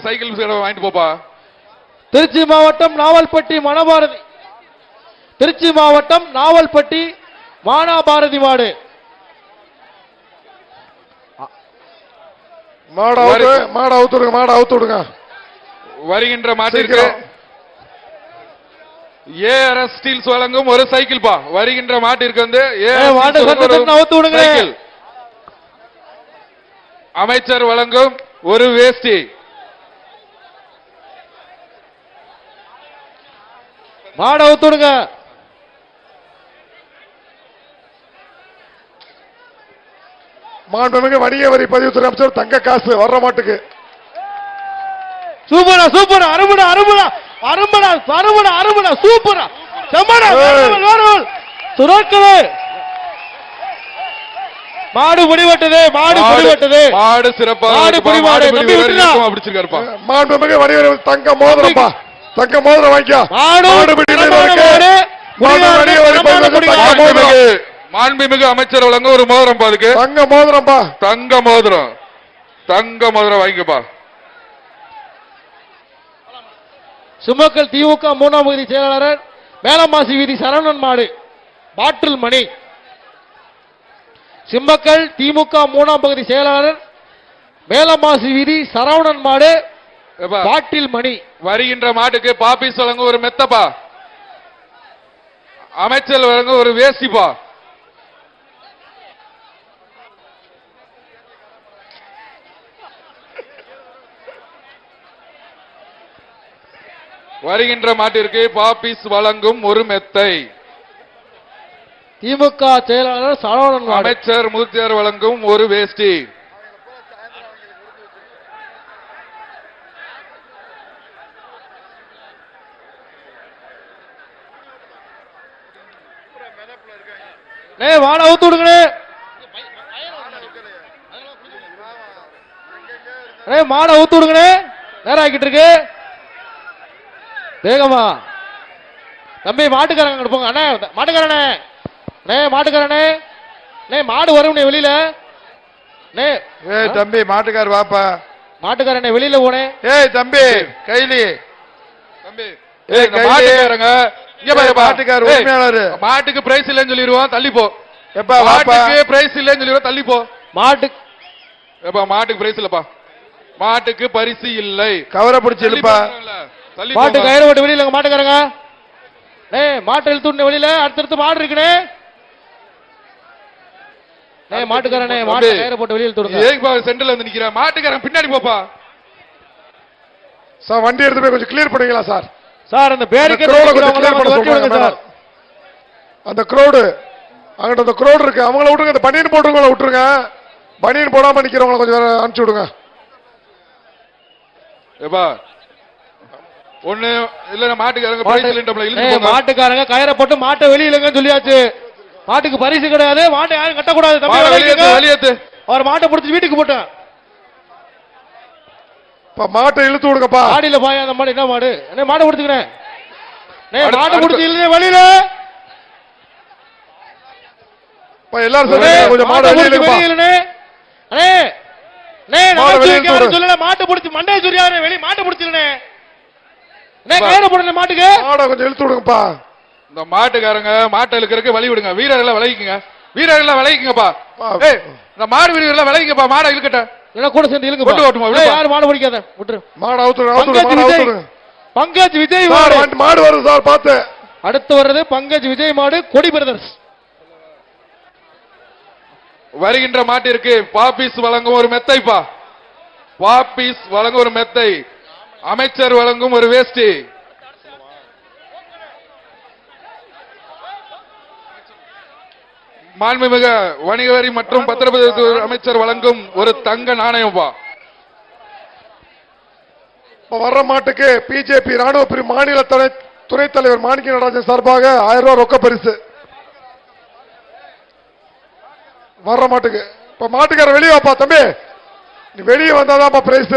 Cycle வாங்கிட்டு போப்பா. திருச்சி மாவட்டம் நாவல்பட்டி மணபாரதி, திருச்சி மாவட்டம் நாவல்பட்டி மானாபாரதி மாடு. மாடு அவுத்துடுங்க. வருகின்ற மாட்டிற்கு ஏஆர்எஸ் ஸ்டீல்ஸ் வழங்கும் ஒரு சைக்கிள் பா. வருகின்ற மாட்டிற்கு வந்து சைக்கிள். அமைச்சர் வழங்கும் ஒரு வேஷ்டி. மாடு அவுத்துடுங்க. மாண்புமிகு வணிக வரி பதிவுத்துறை அமைச்சர் தங்க காசு வர்ற மாட்டுக்கு. சூப்பரா சூப்பரா அருமடா அருமடா அருமடா அருமடா அருமடா சூப்பரா செம்மடா துறக்கவே. மாடு முடிவட்டது, மாடு முடிவட்டது, மாடு சிறப்பாக மாடு முடிவாடு அப்படிச்சிருக்காருப்பா. மாண்புமிகு வணிக வரி தங்க மோதிரம்ப்பா, தங்க மோதிரம் வாங்கிக்கோ. மாண்புமிகு அமைச்சர் வழங்க ஒரு மோதிரம் பாதுக்கு. தங்க மோதிரம்பா, தங்க மோதிரம், தங்க மோதிரம் வாங்கிக்கப்பா. சுமக்கல் திமுக 3ஆம் பகுதி செயலாளர் மேலமாசி வீதி சரவணன் மாடு பாட்டில் மணி. சிம்மக்கல் திமுக 3ஆம் பகுதி செயலாளர் மேலமாசி வீதி சரவணன் மாடு பாட்டில் மணி. வருகின்ற மாட்டுக்கு பாப்பீஸ் வழங்க ஒரு மெத்தப்பா. அமைச்சர் வழங்க ஒரு வேஷ்டிப்பா. வருகின்ற மாட்டிற்கு பாப்பீஸ் வழங்கும் ஒரு மெத்தை. திமுக செயலாளர் சரவணன் அமைச்சர் மூர்த்தியார் வழங்கும் ஒரு வேஷ்டி. வாட அவுத்து விடுங்க. மாட அவுத்து விடுங்க. நேரம் ஆகிட்டு இருக்கு. வேகமா தம்பி மாட்டுக்காரங்க போங்க. அண்ணே மாட்டுக்காரனே, மாட்டுக்காரனே மாடு வரும் வெளியில. தம்பி மாட்டுக்கார வாப்பா. மாட்டுக்காரனே வெளியில போனே. ஏய் தம்பி கைலி தம்பி மாட்டுக்காரங்க மாட்டுக்கார உரிமையாளர். மாட்டுக்கு பிரைஸ் இல்லைன்னு சொல்லிடுவோம், தள்ளி போ. மாட்டுக்கு பிரைஸ் இல்லைன்னு சொல்லிடுவோம், தள்ளி போ. மாட்டுக்கு பிரைஸ் இல்லப்பா, மாட்டுக்கு பரிசு இல்லை. கவரை பிடிச்சி இழுப்பா. மாட்டு கயிறு போட்டு வெளியில மாட்டுக்காரங்க. மாட்டை இழுத்து வெளியில. அடுத்தடுத்து மாடு இருக்குனே. மாட்டுக்காரனே மாட்டு கயிறு போட்டு வெளியில தூடுங்க. ஏங்கப்பா சென்டர்ல வந்து நிக்கிற மாட்டுக்காரன் பின்னாடி போப்பா. சார் வண்டி எடுத்து போய் கொஞ்சம் கிளியர் பண்ணுவீங்களா சார்? சார் அந்த பேரிகேட் சார். அந்த க்ரௌடு அங்கிட்ட அந்த க்ரௌடு இருக்கு, அவங்கள விட்டுருங்க. அந்த பனியன் போட்டுருங்கள விட்டுருங்க. பனியன் போடாம நிக்கிறவங்கள கொஞ்சம் அனுப்பிச்சு விடுங்க. ஏப்பா ஒண்ணு இல்ல மாட்டுக்காரங்க மாட்டுக்காரங்க கயிறை போட்டு மாட்டை வெளியிலங்க சொல்லியாச்சு. மாட்டுக்கு பரிசு கிடையாது. மாட்டை யாரும் கட்டக்கூடாது. அவர் மாட்டை பிடிச்சி வீட்டுக்கு போட்டேன். மாட்டை இழுத்து விடுங்கப்பா. ஆடியில பாய அந்த மாடு. என்ன மாடு? என்ன மாட்டை பிடிச்சுக்கிறேன். மாட்டை பிடிச்சி இல்லையே வெளியில. எல்லாரும் கொஞ்சம் மாட்டை வெளியில. மாட்டை பிடிச்சி மண்டைய சொல்லியாரு வெளியே. மாட்டை பிடிச்சிருனே மாட்டுக்கு கொஞ்சம் இழுத்து விடுங்கப்பா. இந்த மாட்டுக்காரங்க மாட்டை இழுக்கிறதுக்கு வழி விடுங்க. வீரர்கள் விளைவிக்குங்க, வீரர்கள் விளைவிக்குங்கப்பா. இந்த மாடு வீரர்கள் விளைவிங்கப்பா. மாடை இழுக்கட்ட கூட சேர்ந்து இழுக்க போட்டு யாரும் மாடு பிடிக்காத விட்டுரு. மாடு அவுத்து. பங்கஜ் விஜய் மாடு வருது சார் பார்த்து. அடுத்து வர்றது பங்கஜ் விஜய் மாடு கொடி பிரதர்ஸ். வருகின்ற மாட்டிற்கு பாப்பீஸ் வழங்கும் ஒரு மெத்தைப்பா. பாப்பீஸ் வழங்கும் ஒரு மெத்தை. அமைச்சர் வழங்கும் ஒரு வேஷ்டி. மாண்புமிகு வணிக வரி மற்றும் பத்திரப்பதிவு அமைச்சர் வழங்கும் ஒரு தங்க நாணயம். வர்ற மாட்டுக்கு பிஜேபி ராணுவ பிரிவு மாநில துணைத் தலைவர் மாணிக்க நடராஜன் சார்பாக 1000 ரூபாய் ரொக்க பரிசு. வர்ற மாட்டுக்கு இப்ப மாட்டுக்கார வெளியே வாப்பா தம்பி. நீ வெளியே வந்தாதான் பிரைஸ்.